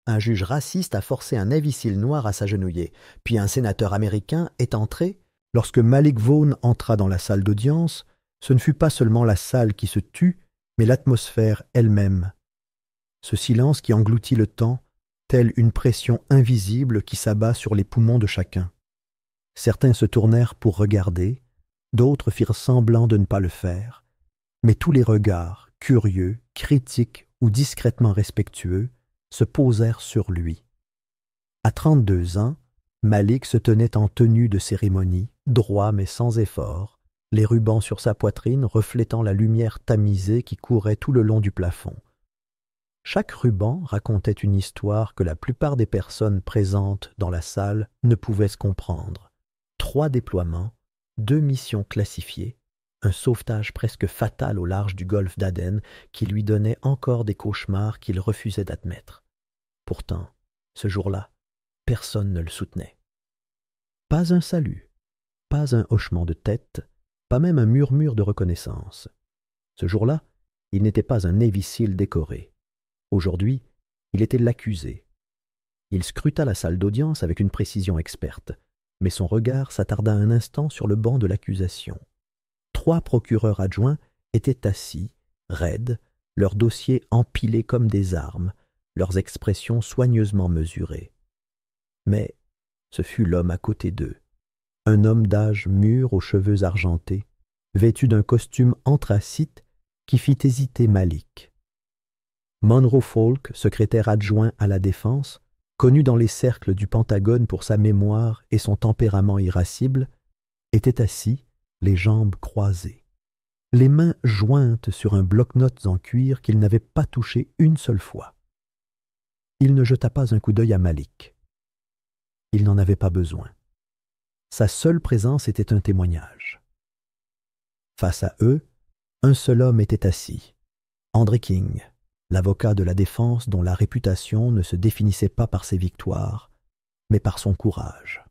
un juge raciste a forcé un imbécile noir à s'agenouiller, puis un sénateur américain est entré. Lorsque Malik Vaughan entra dans la salle d'audience, ce ne fut pas seulement la salle qui se tut, mais l'atmosphère elle-même. Ce silence qui engloutit le temps, telle une pression invisible qui s'abat sur les poumons de chacun. Certains se tournèrent pour regarder, d'autres firent semblant de ne pas le faire, mais tous les regards, curieux, critiques ou discrètement respectueux, se posèrent sur lui. À 32 ans, Malik se tenait en tenue de cérémonie, droit mais sans effort, les rubans sur sa poitrine reflétant la lumière tamisée qui courait tout le long du plafond. Chaque ruban racontait une histoire que la plupart des personnes présentes dans la salle ne pouvaient se comprendre. 3 déploiements, 2 missions classifiées, un sauvetage presque fatal au large du golfe d'Aden qui lui donnait encore des cauchemars qu'il refusait d'admettre. Pourtant, ce jour-là, personne ne le soutenait. Pas un salut, pas un hochement de tête, pas même un murmure de reconnaissance. Ce jour-là, il n'était pas un imbécile décoré. Aujourd'hui, il était l'accusé. Il scruta la salle d'audience avec une précision experte, mais son regard s'attarda un instant sur le banc de l'accusation. 3 procureurs adjoints étaient assis, raides, leurs dossiers empilés comme des armes, leurs expressions soigneusement mesurées. Mais ce fut l'homme à côté d'eux, un homme d'âge mûr aux cheveux argentés, vêtu d'un costume anthracite qui fit hésiter Malik. Monroe Falk, secrétaire adjoint à la Défense, connu dans les cercles du Pentagone pour sa mémoire et son tempérament irascible, était assis, les jambes croisées, les mains jointes sur un bloc-notes en cuir qu'il n'avait pas touché une seule fois. Il ne jeta pas un coup d'œil à Malik. Il n'en avait pas besoin. Sa seule présence était un témoignage. Face à eux, un seul homme était assis, André King, l'avocat de la défense dont la réputation ne se définissait pas par ses victoires, mais par son courage.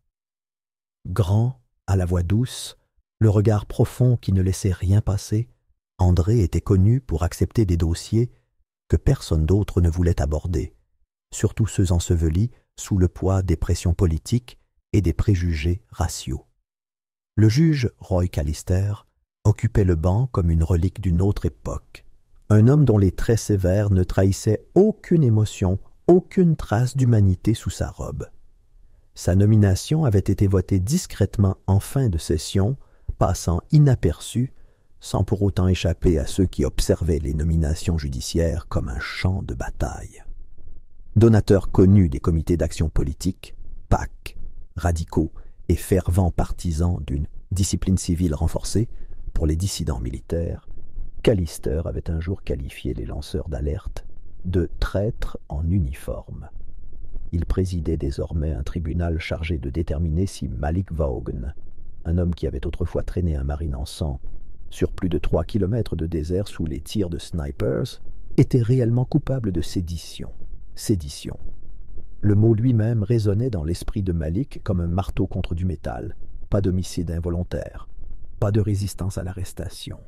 Grand, à la voix douce, le regard profond qui ne laissait rien passer, André était connu pour accepter des dossiers que personne d'autre ne voulait aborder, surtout ceux ensevelis sous le poids des pressions politiques et des préjugés raciaux. Le juge Roy Callister occupait le banc comme une relique d'une autre époque, un homme dont les traits sévères ne trahissaient aucune émotion, aucune trace d'humanité sous sa robe. Sa nomination avait été votée discrètement en fin de session, passant inaperçue, sans pour autant échapper à ceux qui observaient les nominations judiciaires comme un champ de bataille. Donateur connu des comités d'action politique, PAC, radicaux et fervents partisans d'une discipline civile renforcée pour les dissidents militaires, Callister avait un jour qualifié les lanceurs d'alerte de traîtres en uniforme. Il présidait désormais un tribunal chargé de déterminer si Malik Vaughan, un homme qui avait autrefois traîné un marine en sang sur plus de 3 kilomètres de désert sous les tirs de snipers, était réellement coupable de sédition. Sédition. Le mot lui-même résonnait dans l'esprit de Malik comme un marteau contre du métal. Pas d'homicide involontaire, pas de résistance à l'arrestation.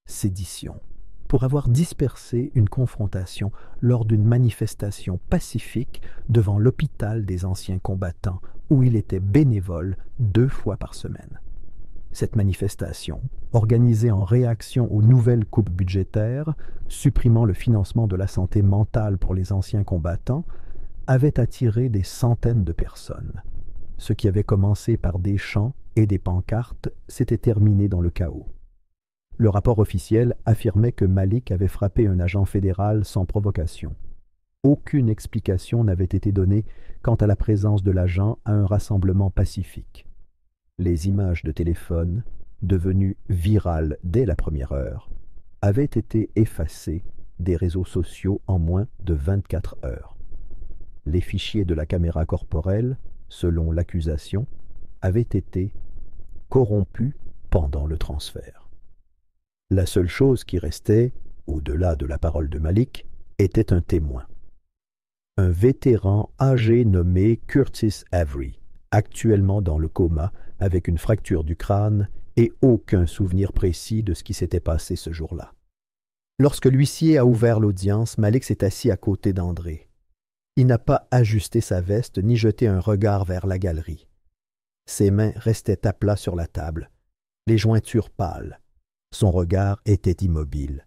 Sédition. Pour avoir dispersé une confrontation lors d'une manifestation pacifique devant l'hôpital des anciens combattants où il était bénévole 2 fois par semaine. Cette manifestation, organisée en réaction aux nouvelles coupes budgétaires, supprimant le financement de la santé mentale pour les anciens combattants, avait attiré des centaines de personnes. Ce qui avait commencé par des chants et des pancartes s'était terminé dans le chaos. Le rapport officiel affirmait que Malik avait frappé un agent fédéral sans provocation. Aucune explication n'avait été donnée quant à la présence de l'agent à un rassemblement pacifique. Les images de téléphone, devenues virales dès la première heure, avaient été effacées des réseaux sociaux en moins de 24 heures. Les fichiers de la caméra corporelle, selon l'accusation, avaient été corrompus pendant le transfert. La seule chose qui restait, au-delà de la parole de Malik, était un témoin. Un vétéran âgé nommé Curtis Avery, actuellement dans le coma avec une fracture du crâne et aucun souvenir précis de ce qui s'était passé ce jour-là. Lorsque l'huissier a ouvert l'audience, Malik s'est assis à côté d'André. Il n'a pas ajusté sa veste ni jeté un regard vers la galerie. Ses mains restaient à plat sur la table, les jointures pâles. Son regard était immobile.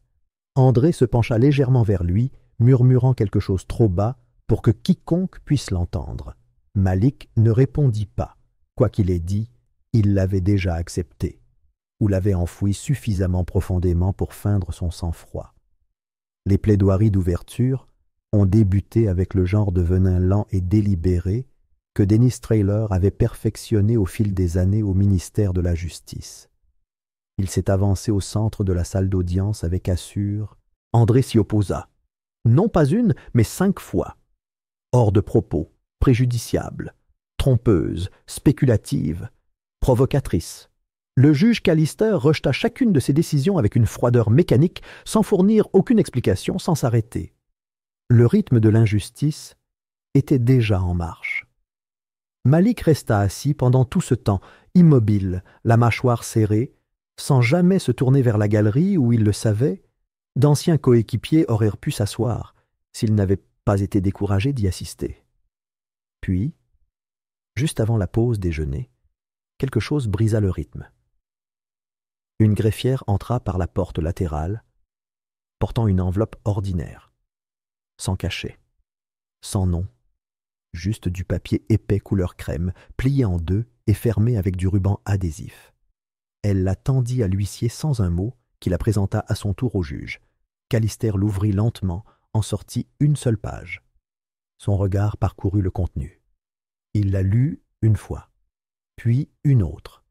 André se pencha légèrement vers lui, murmurant quelque chose trop bas pour que quiconque puisse l'entendre. Malik ne répondit pas. Quoi qu'il ait dit, il l'avait déjà accepté, ou l'avait enfoui suffisamment profondément pour feindre son sang-froid. Les plaidoiries d'ouverture ont débuté avec le genre de venin lent et délibéré que Dennis Traylor avait perfectionné au fil des années au ministère de la Justice. Il s'est avancé au centre de la salle d'audience avec Assur. André s'y opposa. Non pas une, mais 5 fois. Hors de propos, préjudiciable, trompeuse, spéculative, provocatrice. Le juge Callister rejeta chacune de ses décisions avec une froideur mécanique, sans fournir aucune explication, sans s'arrêter. Le rythme de l'injustice était déjà en marche. Malik resta assis pendant tout ce temps, immobile, la mâchoire serrée, sans jamais se tourner vers la galerie où, il le savait, d'anciens coéquipiers auraient pu s'asseoir s'ils n'avaient pas été découragés d'y assister. Puis, juste avant la pause déjeuner, quelque chose brisa le rythme. Une greffière entra par la porte latérale, portant une enveloppe ordinaire, sans cachet, sans nom, juste du papier épais couleur crème, plié en 2 et fermé avec du ruban adhésif. Elle la tendit à l'huissier sans un mot, qui la présenta à son tour au juge. Callister l'ouvrit lentement, en sortit une seule page. Son regard parcourut le contenu. Il la lut une fois, puis une autre,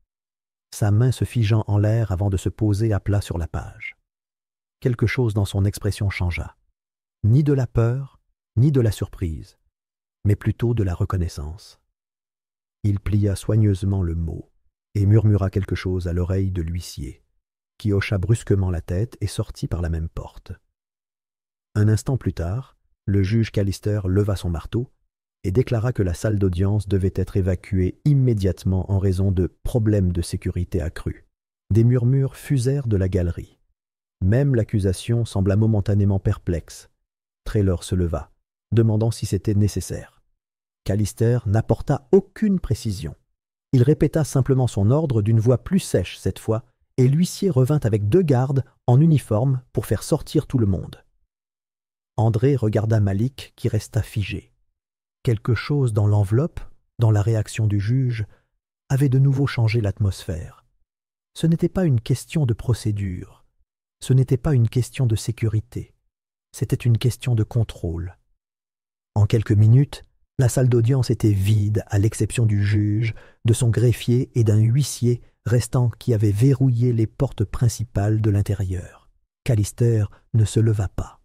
sa main se figeant en l'air avant de se poser à plat sur la page. Quelque chose dans son expression changea. Ni de la peur, ni de la surprise, mais plutôt de la reconnaissance. Il plia soigneusement le mot et murmura quelque chose à l'oreille de l'huissier, qui hocha brusquement la tête et sortit par la même porte. Un instant plus tard, le juge Callister leva son marteau et déclara que la salle d'audience devait être évacuée immédiatement en raison de problèmes de sécurité accrus. Des murmures fusèrent de la galerie. Même l'accusation sembla momentanément perplexe. Traylor se leva, demandant si c'était nécessaire. Callister n'apporta aucune précision. Il répéta simplement son ordre d'une voix plus sèche cette fois, et l'huissier revint avec 2 gardes en uniforme pour faire sortir tout le monde. André regarda Malik qui resta figé. Quelque chose dans l'enveloppe, dans la réaction du juge, avait de nouveau changé l'atmosphère. Ce n'était pas une question de procédure, ce n'était pas une question de sécurité, c'était une question de contrôle. En quelques minutes, la salle d'audience était vide, à l'exception du juge, de son greffier et d'un huissier restant qui avait verrouillé les portes principales de l'intérieur. Callister ne se leva pas.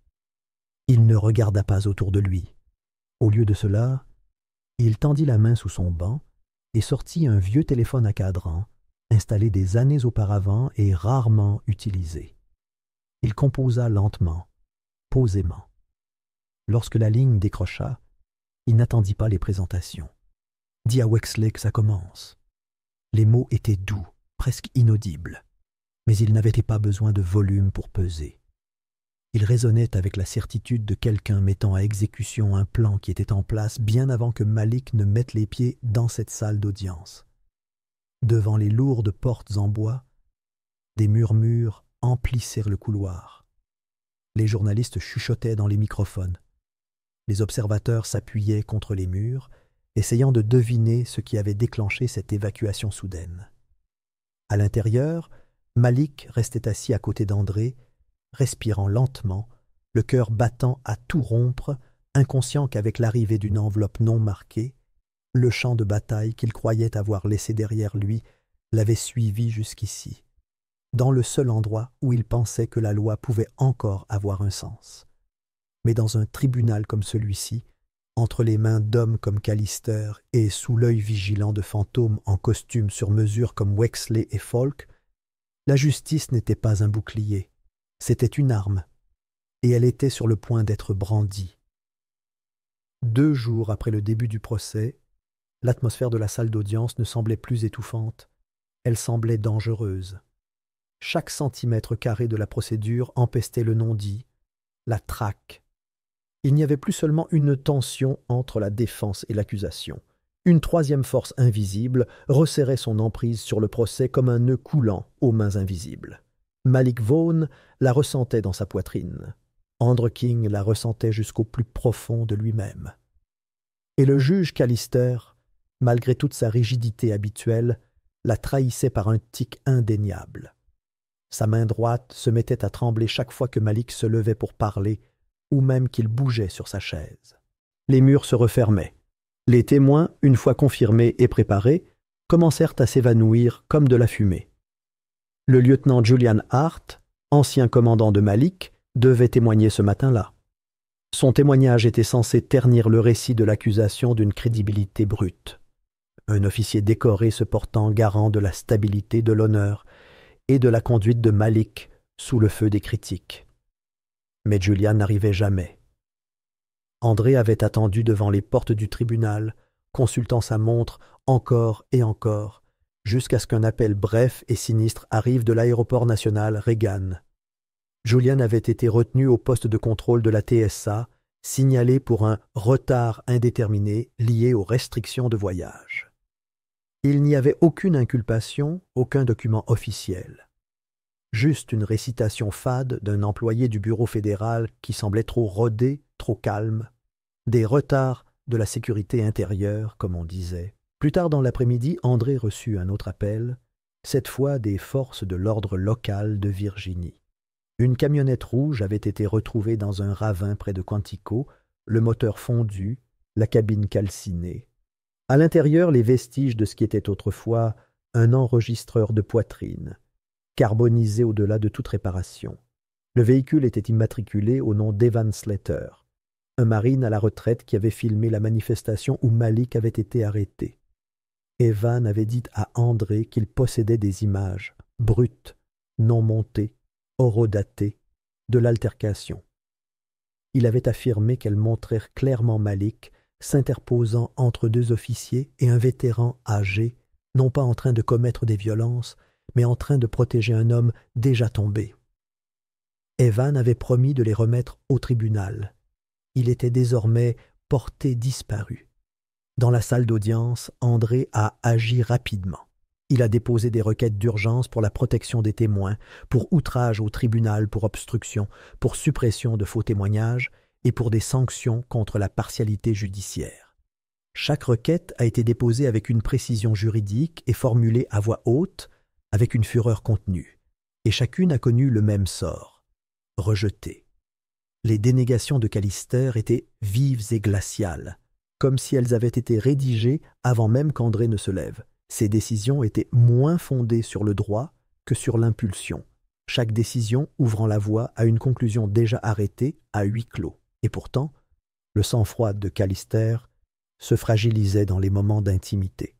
Il ne regarda pas autour de lui. Au lieu de cela, il tendit la main sous son banc et sortit un vieux téléphone à cadran, installé des années auparavant et rarement utilisé. Il composa lentement, posément. Lorsque la ligne décrocha, il n'attendit pas les présentations. « Dis à Wexley que ça commence. » Les mots étaient doux, presque inaudibles, mais ils n'avaient pas besoin de volume pour peser. Il résonnait avec la certitude de quelqu'un mettant à exécution un plan qui était en place bien avant que Malik ne mette les pieds dans cette salle d'audience. Devant les lourdes portes en bois, des murmures emplissèrent le couloir. Les journalistes chuchotaient dans les microphones. Les observateurs s'appuyaient contre les murs, essayant de deviner ce qui avait déclenché cette évacuation soudaine. À l'intérieur, Malik restait assis à côté d'André, respirant lentement, le cœur battant à tout rompre, inconscient qu'avec l'arrivée d'une enveloppe non marquée, le champ de bataille qu'il croyait avoir laissé derrière lui l'avait suivi jusqu'ici, dans le seul endroit où il pensait que la loi pouvait encore avoir un sens. Mais dans un tribunal comme celui-ci, entre les mains d'hommes comme Callister et sous l'œil vigilant de fantômes en costume sur mesure comme Wexley et Falk, la justice n'était pas un bouclier, c'était une arme, et elle était sur le point d'être brandie. 2 jours après le début du procès, l'atmosphère de la salle d'audience ne semblait plus étouffante, elle semblait dangereuse. Chaque centimètre carré de la procédure empestait le non-dit, la traque, Il n'y avait plus seulement une tension entre la défense et l'accusation. Une troisième force invisible resserrait son emprise sur le procès comme un nœud coulant aux mains invisibles. Malik Vaughan la ressentait dans sa poitrine. Andrew King la ressentait jusqu'au plus profond de lui-même. Et le juge Callister, malgré toute sa rigidité habituelle, la trahissait par un tic indéniable. Sa main droite se mettait à trembler chaque fois que Malik se levait pour parler, ou même qu'il bougeait sur sa chaise. Les murs se refermaient. Les témoins, une fois confirmés et préparés, commencèrent à s'évanouir comme de la fumée. Le lieutenant Julian Hart, ancien commandant de Malik, devait témoigner ce matin-là. Son témoignage était censé ternir le récit de l'accusation d'une crédibilité brute. Un officier décoré se portant garant de la stabilité, de l'honneur et de la conduite de Malik sous le feu des critiques. Mais Julian n'arrivait jamais. André avait attendu devant les portes du tribunal, consultant sa montre encore et encore, jusqu'à ce qu'un appel bref et sinistre arrive de l'aéroport national Reagan. Julian avait été retenu au poste de contrôle de la TSA, signalé pour un retard indéterminé lié aux restrictions de voyage. Il n'y avait aucune inculpation, aucun document officiel. Juste une récitation fade d'un employé du bureau fédéral qui semblait trop rodé, trop calme. Des retards de la sécurité intérieure, comme on disait. Plus tard dans l'après-midi, André reçut un autre appel, cette fois des forces de l'ordre local de Virginie. Une camionnette rouge avait été retrouvée dans un ravin près de Quantico, le moteur fondu, la cabine calcinée. À l'intérieur, les vestiges de ce qui était autrefois un enregistreur de poitrine, carbonisé au-delà de toute réparation. Le véhicule était immatriculé au nom d'Evan Slater, un marine à la retraite qui avait filmé la manifestation où Malik avait été arrêté. Evan avait dit à André qu'il possédait des images brutes, non montées, horodatées, de l'altercation. Il avait affirmé qu'elles montrèrent clairement Malik s'interposant entre deux officiers et un vétéran âgé, non pas en train de commettre des violences, mais en train de protéger un homme déjà tombé. Evan avait promis de les remettre au tribunal. Il était désormais porté disparu. Dans la salle d'audience, André a agi rapidement. Il a déposé des requêtes d'urgence pour la protection des témoins, pour outrage au tribunal pour obstruction, pour suppression de faux témoignages et pour des sanctions contre la partialité judiciaire. Chaque requête a été déposée avec une précision juridique et formulée à voix haute, avec une fureur contenue, et chacune a connu le même sort, rejetée. Les dénégations de Callister étaient vives et glaciales, comme si elles avaient été rédigées avant même qu'André ne se lève. Ces décisions étaient moins fondées sur le droit que sur l'impulsion, chaque décision ouvrant la voie à une conclusion déjà arrêtée à huis clos. Et pourtant, le sang-froid de Callister se fragilisait dans les moments d'intimité.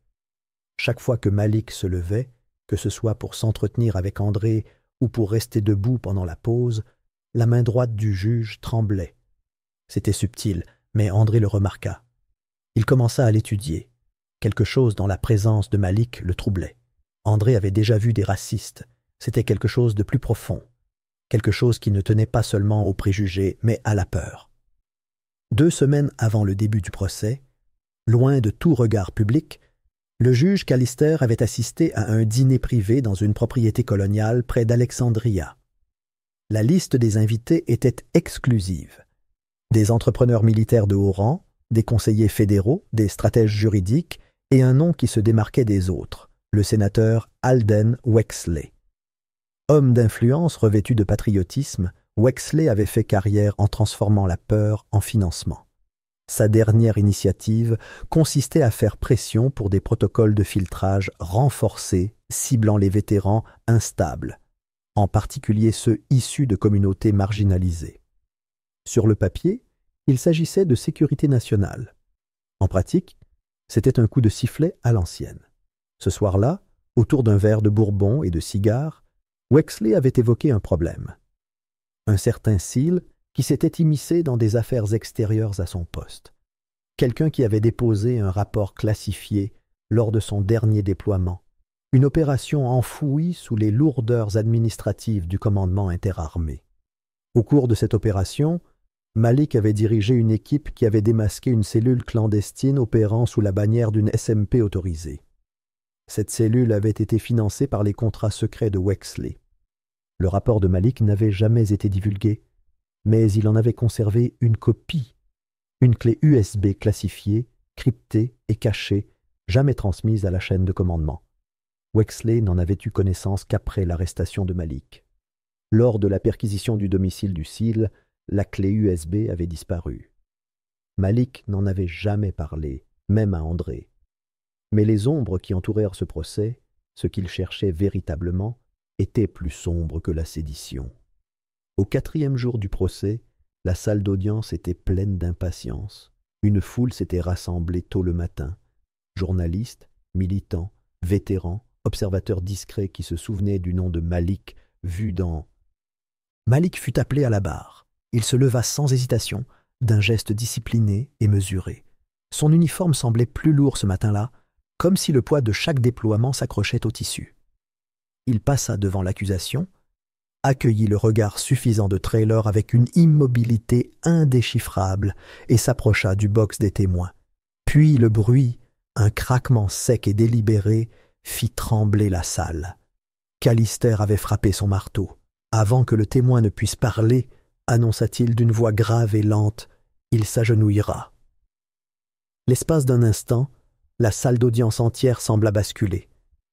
Chaque fois que Malik se levait, que ce soit pour s'entretenir avec André ou pour rester debout pendant la pause, la main droite du juge tremblait. C'était subtil, mais André le remarqua. Il commença à l'étudier. Quelque chose dans la présence de Malik le troublait. André avait déjà vu des racistes. C'était quelque chose de plus profond. Quelque chose qui ne tenait pas seulement aux préjugés, mais à la peur. 2 semaines avant le début du procès, loin de tout regard public, le juge Callister avait assisté à un dîner privé dans une propriété coloniale près d'Alexandria. La liste des invités était exclusive. Des entrepreneurs militaires de haut rang, des conseillers fédéraux, des stratèges juridiques et un nom qui se démarquait des autres, le sénateur Alden Wexley. Homme d'influence revêtu de patriotisme, Wexley avait fait carrière en transformant la peur en financement. Sa dernière initiative consistait à faire pression pour des protocoles de filtrage renforcés ciblant les vétérans instables, en particulier ceux issus de communautés marginalisées. Sur le papier, il s'agissait de sécurité nationale. En pratique, c'était un coup de sifflet à l'ancienne. Ce soir-là, autour d'un verre de bourbon et de cigares, Wexley avait évoqué un problème. Un certain Seal qui s'était immiscé dans des affaires extérieures à son poste. Quelqu'un qui avait déposé un rapport classifié lors de son dernier déploiement. Une opération enfouie sous les lourdeurs administratives du commandement interarmé. Au cours de cette opération, Malik avait dirigé une équipe qui avait démasqué une cellule clandestine opérant sous la bannière d'une SMP autorisée. Cette cellule avait été financée par les contrats secrets de Wexley. Le rapport de Malik n'avait jamais été divulgué, mais il en avait conservé une copie, une clé USB classifiée, cryptée et cachée, jamais transmise à la chaîne de commandement. Wexley n'en avait eu connaissance qu'après l'arrestation de Malik. Lors de la perquisition du domicile du SEAL, la clé USB avait disparu. Malik n'en avait jamais parlé, même à André. Mais les ombres qui entourèrent ce procès, ce qu'il cherchait véritablement, étaient plus sombres que la sédition. Au 4e jour du procès, la salle d'audience était pleine d'impatience. Une foule s'était rassemblée tôt le matin. Journalistes, militants, vétérans, observateurs discrets qui se souvenaient du nom de Malik, vu dans... Malik fut appelé à la barre. Il se leva sans hésitation, d'un geste discipliné et mesuré. Son uniforme semblait plus lourd ce matin-là, comme si le poids de chaque déploiement s'accrochait au tissu. Il passa devant l'accusation, accueillit le regard suffisant de Traylor avec une immobilité indéchiffrable et s'approcha du box des témoins. Puis le bruit, un craquement sec et délibéré, fit trembler la salle. Callister avait frappé son marteau. Avant que le témoin ne puisse parler, annonça-t-il d'une voix grave et lente, il s'agenouillera. L'espace d'un instant, la salle d'audience entière sembla basculer.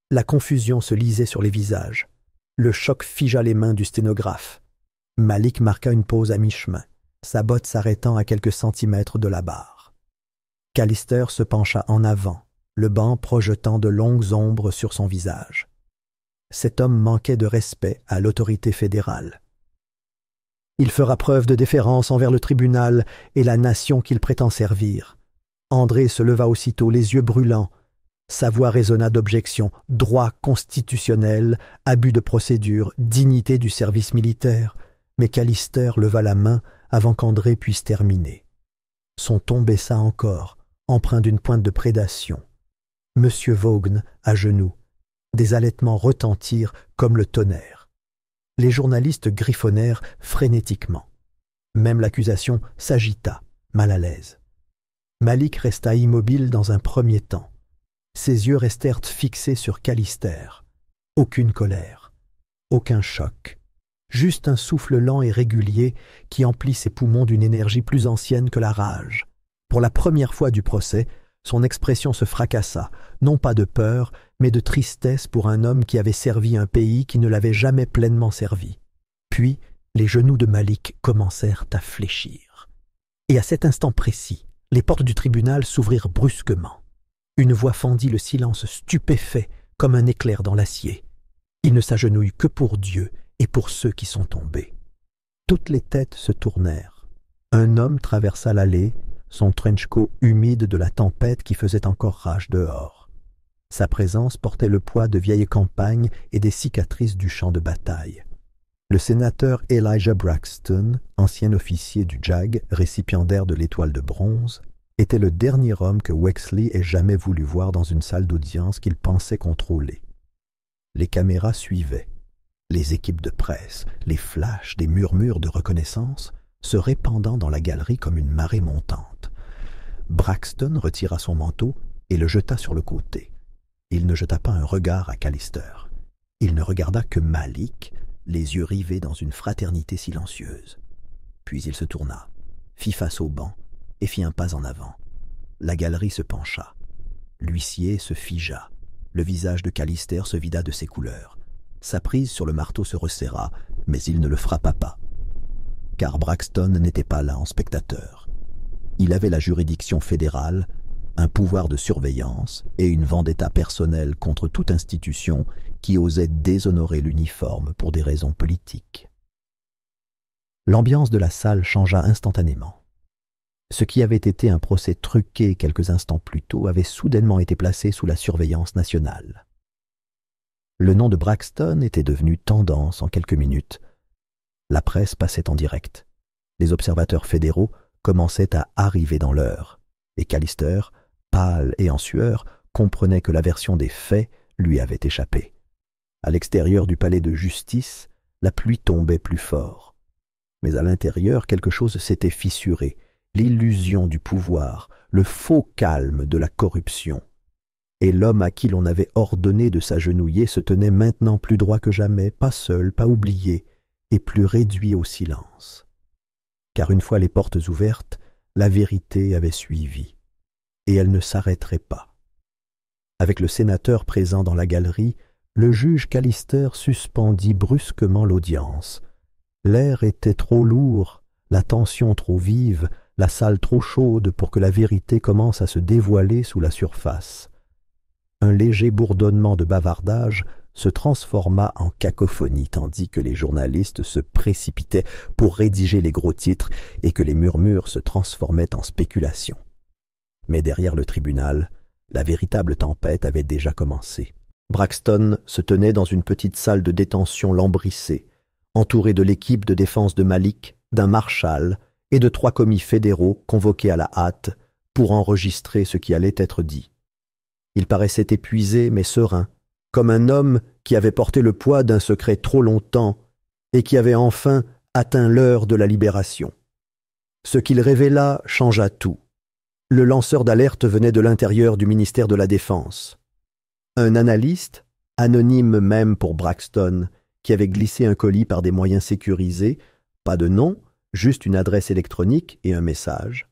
La confusion se lisait sur les visages. Le choc figea les mains du sténographe. Malik marqua une pause à mi-chemin, sa botte s'arrêtant à quelques centimètres de la barre. Callister se pencha en avant, le banc projetant de longues ombres sur son visage. Cet homme manquait de respect à l'autorité fédérale. Il fera preuve de déférence envers le tribunal et la nation qu'il prétend servir. André se leva aussitôt, les yeux brûlants. Sa voix résonna d'objections, droit constitutionnel, abus de procédure, dignité du service militaire. Mais Callister leva la main avant qu'André puisse terminer. Son ton baissa encore, empreint d'une pointe de prédation. Monsieur Vaughn, à genoux. Des halètements retentirent comme le tonnerre. Les journalistes griffonnèrent frénétiquement. Même l'accusation s'agita, mal à l'aise. Malik resta immobile dans un premier temps. Ses yeux restèrent fixés sur Callister. Aucune colère, aucun choc, juste un souffle lent et régulier qui emplit ses poumons d'une énergie plus ancienne que la rage. Pour la première fois du procès, son expression se fracassa, non pas de peur, mais de tristesse pour un homme qui avait servi un pays qui ne l'avait jamais pleinement servi. Puis, les genoux de Malik commencèrent à fléchir. Et à cet instant précis, les portes du tribunal s'ouvrirent brusquement. Une voix fendit le silence stupéfait comme un éclair dans l'acier. Il ne s'agenouille que pour Dieu et pour ceux qui sont tombés. Toutes les têtes se tournèrent. Un homme traversa l'allée, son trench-coat humide de la tempête qui faisait encore rage dehors. Sa présence portait le poids de vieilles campagnes et des cicatrices du champ de bataille. Le sénateur Elijah Braxton, ancien officier du JAG, récipiendaire de l'étoile de bronze, était le dernier homme que Wexley ait jamais voulu voir dans une salle d'audience qu'il pensait contrôler. Les caméras suivaient. Les équipes de presse, les flashs, des murmures de reconnaissance, se répandant dans la galerie comme une marée montante. Braxton retira son manteau et le jeta sur le côté. Il ne jeta pas un regard à Callister. Il ne regarda que Malik, les yeux rivés dans une fraternité silencieuse. Puis il se tourna, fit face au banc et fit un pas en avant. La galerie se pencha. L'huissier se figea. Le visage de Callister se vida de ses couleurs. Sa prise sur le marteau se resserra, mais il ne le frappa pas. Car Braxton n'était pas là en spectateur. Il avait la juridiction fédérale, un pouvoir de surveillance et une vendetta personnelle contre toute institution qui osait déshonorer l'uniforme pour des raisons politiques. L'ambiance de la salle changea instantanément. Ce qui avait été un procès truqué quelques instants plus tôt avait soudainement été placé sous la surveillance nationale. Le nom de Braxton était devenu tendance en quelques minutes. La presse passait en direct. Les observateurs fédéraux commençaient à arriver dans l'heure, et Callister, pâle et en sueur, comprenait que la version des faits lui avait échappé. À l'extérieur du palais de justice, la pluie tombait plus fort. Mais à l'intérieur, quelque chose s'était fissuré, l'illusion du pouvoir, le faux calme de la corruption. Et l'homme à qui l'on avait ordonné de s'agenouiller se tenait maintenant plus droit que jamais, pas seul, pas oublié, et plus réduit au silence. Car une fois les portes ouvertes, la vérité avait suivi, et elle ne s'arrêterait pas. Avec le sénateur présent dans la galerie, le juge Callister suspendit brusquement l'audience. L'air était trop lourd, la tension trop vive, la salle trop chaude pour que la vérité commence à se dévoiler sous la surface. Un léger bourdonnement de bavardage se transforma en cacophonie, tandis que les journalistes se précipitaient pour rédiger les gros titres et que les murmures se transformaient en spéculations. Mais derrière le tribunal, la véritable tempête avait déjà commencé. Braxton se tenait dans une petite salle de détention lambrissée, entouré de l'équipe de défense de Malik, d'un marshal et de 3 commis fédéraux convoqués à la hâte pour enregistrer ce qui allait être dit. Il paraissait épuisé mais serein, comme un homme qui avait porté le poids d'un secret trop longtemps et qui avait enfin atteint l'heure de la libération. Ce qu'il révéla changea tout. Le lanceur d'alerte venait de l'intérieur du ministère de la Défense. Un analyste, anonyme même pour Braxton, qui avait glissé un colis par des moyens sécurisés, pas de nom, juste une adresse électronique et un message.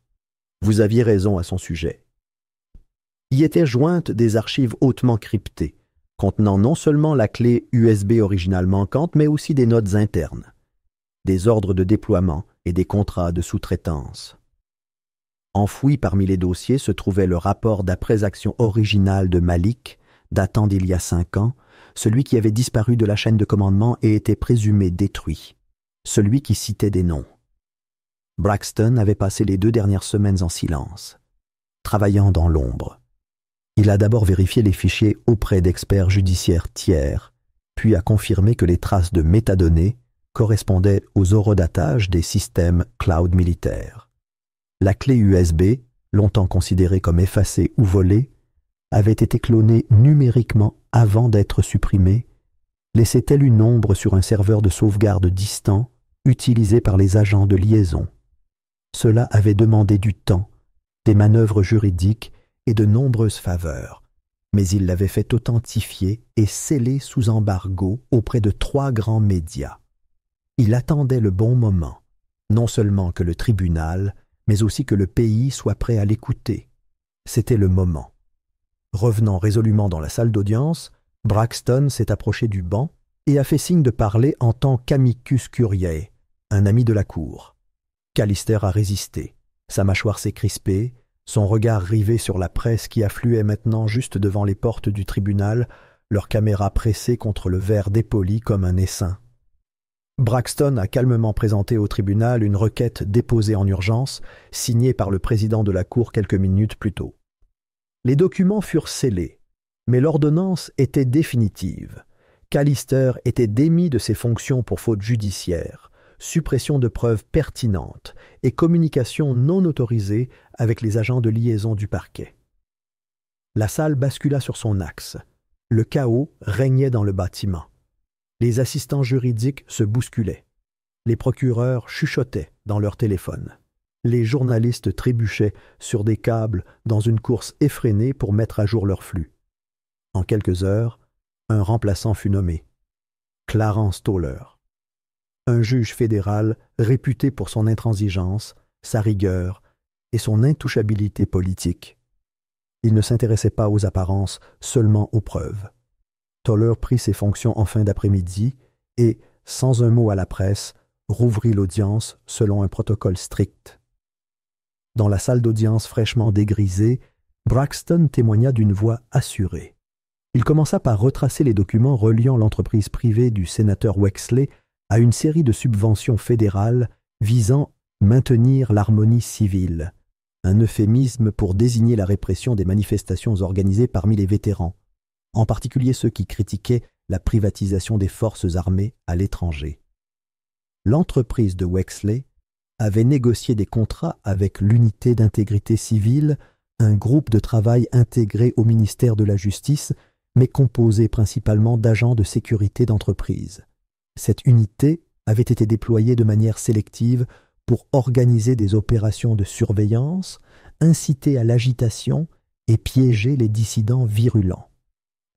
Vous aviez raison à son sujet. Y étaient jointes des archives hautement cryptées, contenant non seulement la clé USB originale manquante, mais aussi des notes internes, des ordres de déploiement et des contrats de sous-traitance. Enfoui parmi les dossiers se trouvait le rapport d'après-action original de Malik, datant d'il y a 5 ans, celui qui avait disparu de la chaîne de commandement et était présumé détruit, celui qui citait des noms. Braxton avait passé les 2 dernières semaines en silence, travaillant dans l'ombre. Il a d'abord vérifié les fichiers auprès d'experts judiciaires tiers, puis a confirmé que les traces de métadonnées correspondaient aux horodatages des systèmes cloud militaires. La clé USB, longtemps considérée comme effacée ou volée, avait été clonée numériquement avant d'être supprimée, laissait-elle une ombre sur un serveur de sauvegarde distant utilisé par les agents de liaison. Cela avait demandé du temps, des manœuvres juridiques et de nombreuses faveurs, mais il l'avait fait authentifier et sceller sous embargo auprès de 3 grands médias. Il attendait le bon moment, non seulement que le tribunal, mais aussi que le pays soit prêt à l'écouter. C'était le moment. Revenant résolument dans la salle d'audience, Braxton s'est approché du banc et a fait signe de parler en tant qu'amicus curiae, un ami de la cour. Callister a résisté. Sa mâchoire s'est crispée, son regard rivé sur la presse qui affluait maintenant juste devant les portes du tribunal, leurs caméras pressées contre le verre dépoli comme un essaim. Braxton a calmement présenté au tribunal une requête déposée en urgence, signée par le président de la Cour quelques minutes plus tôt. Les documents furent scellés, mais l'ordonnance était définitive. Callister était démis de ses fonctions pour faute judiciaire, suppression de preuves pertinentes et communication non autorisée avec les agents de liaison du parquet. La salle bascula sur son axe. Le chaos régnait dans le bâtiment. Les assistants juridiques se bousculaient. Les procureurs chuchotaient dans leur téléphone. Les journalistes trébuchaient sur des câbles dans une course effrénée pour mettre à jour leur flux. En quelques heures, un remplaçant fut nommé. Clarence Toller. Un juge fédéral réputé pour son intransigeance, sa rigueur et son intouchabilité politique. Il ne s'intéressait pas aux apparences, seulement aux preuves. Toller prit ses fonctions en fin d'après-midi et, sans un mot à la presse, rouvrit l'audience selon un protocole strict. Dans la salle d'audience fraîchement dégrisée, Braxton témoigna d'une voix assurée. Il commença par retracer les documents reliant l'entreprise privée du sénateur Wexley à une série de subventions fédérales visant à maintenir l'harmonie civile, un euphémisme pour désigner la répression des manifestations organisées parmi les vétérans, en particulier ceux qui critiquaient la privatisation des forces armées à l'étranger. L'entreprise de Wexley avait négocié des contrats avec l'unité d'intégrité civile, un groupe de travail intégré au ministère de la Justice, mais composé principalement d'agents de sécurité d'entreprise. Cette unité avaient été déployés de manière sélective pour organiser des opérations de surveillance, inciter à l'agitation et piéger les dissidents virulents.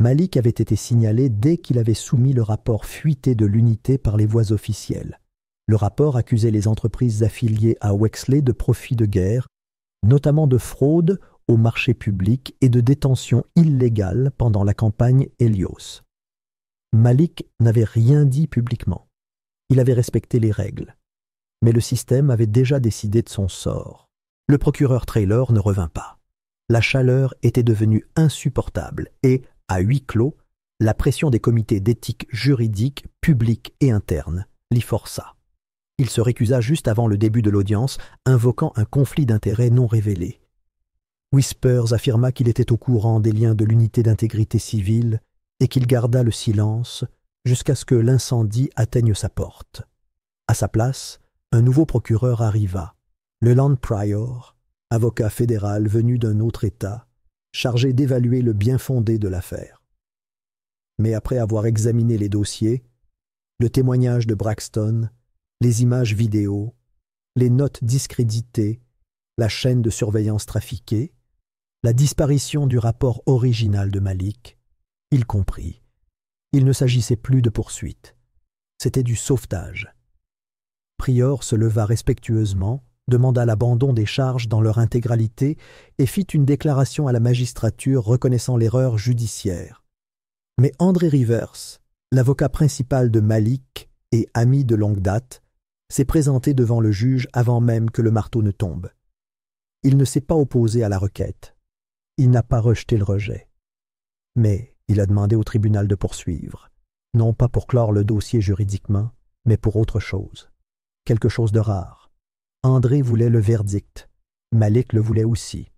Malik avait été signalé dès qu'il avait soumis le rapport fuité de l'unité par les voies officielles. Le rapport accusait les entreprises affiliées à Wexley de profits de guerre, notamment de fraude au marché public et de détention illégale pendant la campagne Helios. Malik n'avait rien dit publiquement. Il avait respecté les règles. Mais le système avait déjà décidé de son sort. Le procureur Traylor ne revint pas. La chaleur était devenue insupportable et, à huis clos, la pression des comités d'éthique juridique, publique et interne l'y força. Il se récusa juste avant le début de l'audience, invoquant un conflit d'intérêts non révélé. Whispers affirma qu'il était au courant des liens de l'unité d'intégrité civile et qu'il garda le silence jusqu'à ce que l'incendie atteigne sa porte. À sa place, un nouveau procureur arriva, le Land Prior, avocat fédéral venu d'un autre État, chargé d'évaluer le bien-fondé de l'affaire. Mais après avoir examiné les dossiers, le témoignage de Braxton, les images vidéo, les notes discréditées, la chaîne de surveillance trafiquée, la disparition du rapport original de Malik, il comprit. Il ne s'agissait plus de poursuite. C'était du sauvetage. Prior se leva respectueusement, demanda l'abandon des charges dans leur intégralité et fit une déclaration à la magistrature reconnaissant l'erreur judiciaire. Mais André Rivers, l'avocat principal de Malik et ami de longue date, s'est présenté devant le juge avant même que le marteau ne tombe. Il ne s'est pas opposé à la requête. Il n'a pas rejeté le rejet. Mais il a demandé au tribunal de poursuivre, non pas pour clore le dossier juridiquement, mais pour autre chose. Quelque chose de rare. André voulait le verdict. Malik le voulait aussi.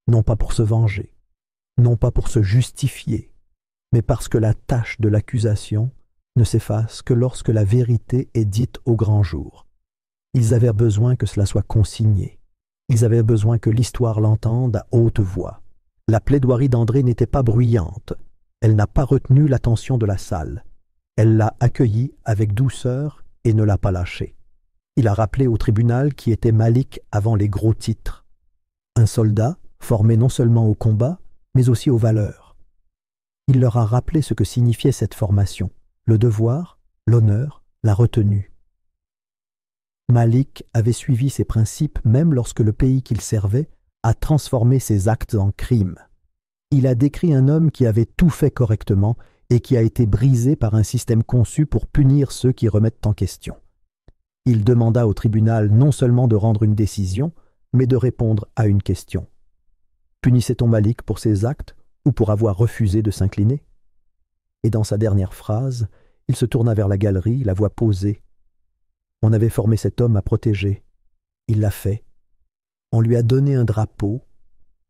Non pas pour se venger, non pas pour se justifier, mais parce que la tâche de l'accusation ne s'efface que lorsque la vérité est dite au grand jour. Ils avaient besoin que cela soit consigné. Ils avaient besoin que l'histoire l'entende à haute voix. La plaidoirie d'André n'était pas bruyante. Elle n'a pas retenu l'attention de la salle. Elle l'a accueillie avec douceur et ne l'a pas lâché. Il a rappelé au tribunal qui était Malik avant les gros titres. Un soldat formé non seulement au combat, mais aussi aux valeurs. Il leur a rappelé ce que signifiait cette formation, le devoir, l'honneur, la retenue. Malik avait suivi ces principes même lorsque le pays qu'il servait a transformé ses actes en crimes. Il a décrit un homme qui avait tout fait correctement et qui a été brisé par un système conçu pour punir ceux qui remettent en question. Il demanda au tribunal non seulement de rendre une décision, mais de répondre à une question. Punissait-on Malik pour ses actes ou pour avoir refusé de s'incliner? Et dans sa dernière phrase, il se tourna vers la galerie, la voix posée. On avait formé cet homme à protéger. Il l'a fait. On lui a donné un drapeau.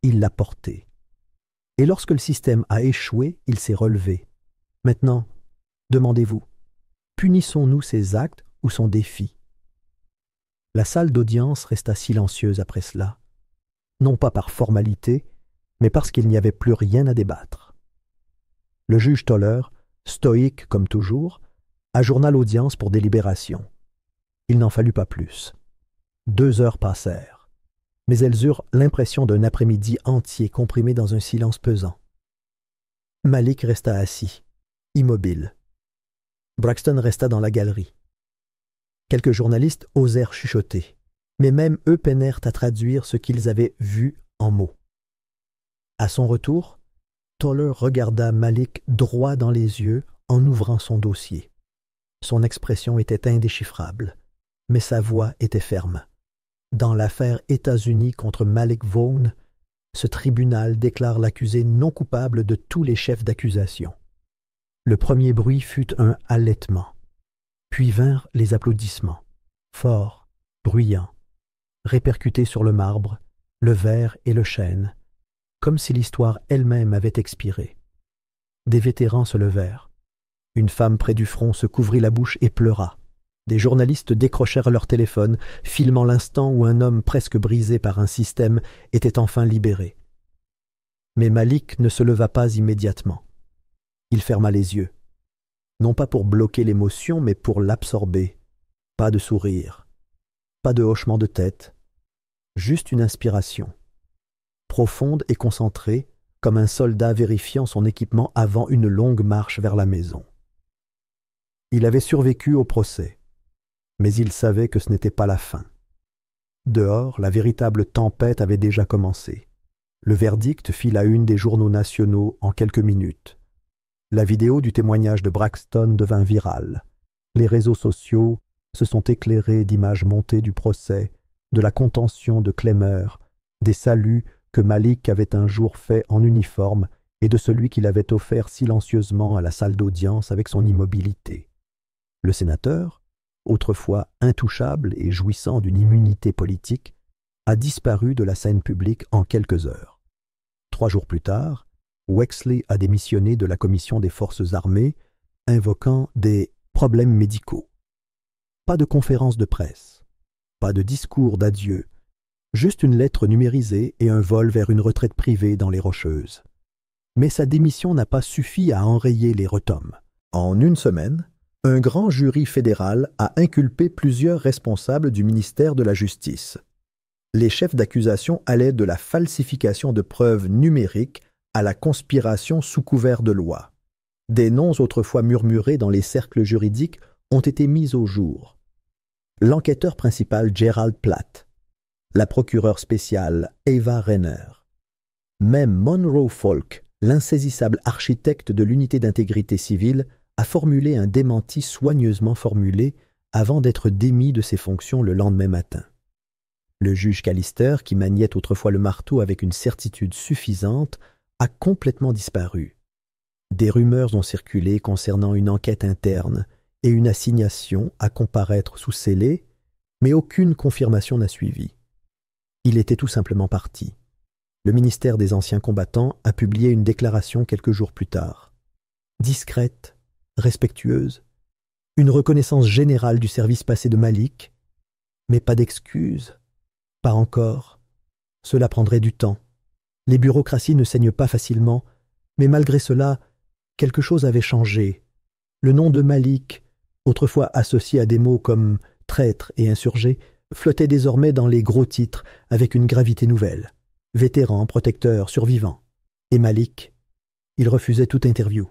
Il l'a porté. Et lorsque le système a échoué, il s'est relevé. Maintenant, demandez-vous, punissons-nous ses actes ou son défi? La salle d'audience resta silencieuse après cela, non pas par formalité, mais parce qu'il n'y avait plus rien à débattre. Le juge Toller, stoïque comme toujours, ajourna l'audience pour délibération. Il n'en fallut pas plus. 2 heures passèrent, mais elles eurent l'impression d'un après-midi entier comprimé dans un silence pesant. Malik resta assis, immobile. Braxton resta dans la galerie. Quelques journalistes osèrent chuchoter, mais même eux peinèrent à traduire ce qu'ils avaient vu en mots. À son retour, Toller regarda Malik droit dans les yeux en ouvrant son dossier. Son expression était indéchiffrable, mais sa voix était ferme. Dans l'affaire États-Unis contre Malik Vaughan, ce tribunal déclare l'accusé non coupable de tous les chefs d'accusation. Le premier bruit fut un halètement. Puis vinrent les applaudissements, forts, bruyants, répercutés sur le marbre, le verre et le chêne, comme si l'histoire elle-même avait expiré. Des vétérans se levèrent. Une femme près du front se couvrit la bouche et pleura. Des journalistes décrochèrent leur téléphone, filmant l'instant où un homme presque brisé par un système était enfin libéré. Mais Malik ne se leva pas immédiatement. Il ferma les yeux. Non pas pour bloquer l'émotion, mais pour l'absorber, Pas de sourire, pas de hochement de tête, juste une inspiration, profonde et concentrée, comme un soldat vérifiant son équipement avant une longue marche vers la maison. Il avait survécu au procès, mais il savait que ce n'était pas la fin. Dehors, la véritable tempête avait déjà commencé. Le verdict fit la une des journaux nationaux en quelques minutes. La vidéo du témoignage de Braxton devint virale. Les réseaux sociaux se sont éclairés d'images montées du procès, de la contention de Clemmer, des saluts que Malik avait un jour faits en uniforme et de celui qu'il avait offert silencieusement à la salle d'audience avec son immobilité. Le sénateur, autrefois intouchable et jouissant d'une immunité politique, a disparu de la scène publique en quelques heures. 3 jours plus tard, Wexley a démissionné de la commission des forces armées, invoquant des problèmes médicaux. Pas de conférence de presse, pas de discours d'adieu, juste une lettre numérisée et un vol vers une retraite privée dans les Rocheuses. Mais sa démission n'a pas suffi à enrayer les retombes. En une semaine, un grand jury fédéral a inculpé plusieurs responsables du ministère de la Justice. Les chefs d'accusation allaient de la falsification de preuves numériques à la conspiration sous couvert de loi. Des noms autrefois murmurés dans les cercles juridiques ont été mis au jour. L'enquêteur principal Gerald Platt, la procureure spéciale Ava Renner, même Monroe Folk, l'insaisissable architecte de l'unité d'intégrité civile, a formulé un démenti soigneusement formulé avant d'être démis de ses fonctions le lendemain matin. Le juge Callister, qui maniait autrefois le marteau avec une certitude suffisante, a complètement disparu. Des rumeurs ont circulé concernant une enquête interne et une assignation à comparaître sous scellé, mais aucune confirmation n'a suivi. Il était tout simplement parti. Le ministère des Anciens Combattants a publié une déclaration quelques jours plus tard. Discrète, respectueuse, une reconnaissance générale du service passé de Malik, mais pas d'excuses, pas encore. Cela prendrait du temps. Les bureaucraties ne saignent pas facilement, mais malgré cela, quelque chose avait changé. Le nom de Malik, autrefois associé à des mots comme traître et insurgé, flottait désormais dans les gros titres avec une gravité nouvelle. Vétéran, protecteur, survivant. Et Malik, il refusait toute interview.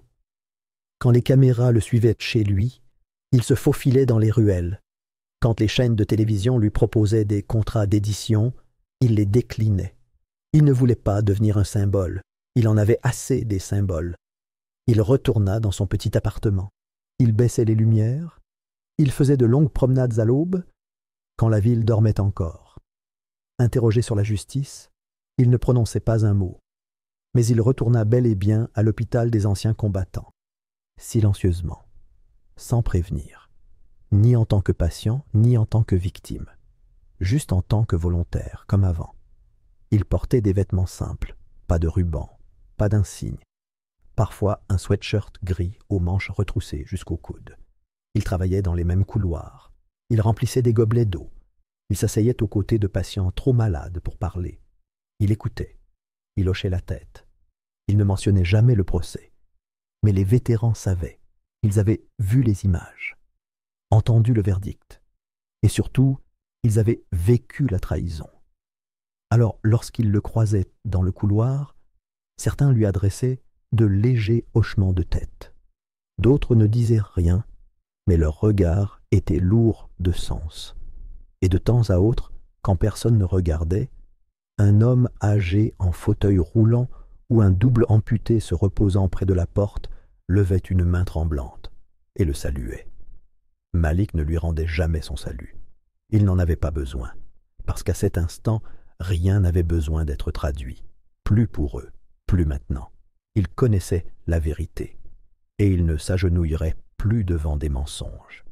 Quand les caméras le suivaient chez lui, il se faufilait dans les ruelles. Quand les chaînes de télévision lui proposaient des contrats d'édition, il les déclinait. Il ne voulait pas devenir un symbole. Il en avait assez des symboles. Il retourna dans son petit appartement. Il baissait les lumières. Il faisait de longues promenades à l'aube, quand la ville dormait encore. Interrogé sur la justice, il ne prononçait pas un mot. Mais il retourna bel et bien à l'hôpital des Anciens Combattants. Silencieusement, sans prévenir, ni en tant que patient, ni en tant que victime, juste en tant que volontaire, comme avant. Il portait des vêtements simples, pas de ruban, pas d'insigne, parfois un sweatshirt gris aux manches retroussées jusqu'aux coudes. Il travaillait dans les mêmes couloirs, il remplissait des gobelets d'eau, il s'asseyait aux côtés de patients trop malades pour parler. Il écoutait, il hochait la tête. Il ne mentionnait jamais le procès. Mais les vétérans savaient, ils avaient vu les images, entendu le verdict, et surtout, ils avaient vécu la trahison. Alors, lorsqu'ils le croisaient dans le couloir, certains lui adressaient de légers hochements de tête. D'autres ne disaient rien, mais leur regard était lourd de sens. Et de temps à autre, quand personne ne regardait, un homme âgé en fauteuil roulant ou un double amputé se reposant près de la porte levait une main tremblante et le saluait. Malik ne lui rendait jamais son salut. Il n'en avait pas besoin, parce qu'à cet instant, rien n'avait besoin d'être traduit. Plus pour eux, plus maintenant. Ils connaissaient la vérité, et ils ne s'agenouilleraient plus devant des mensonges.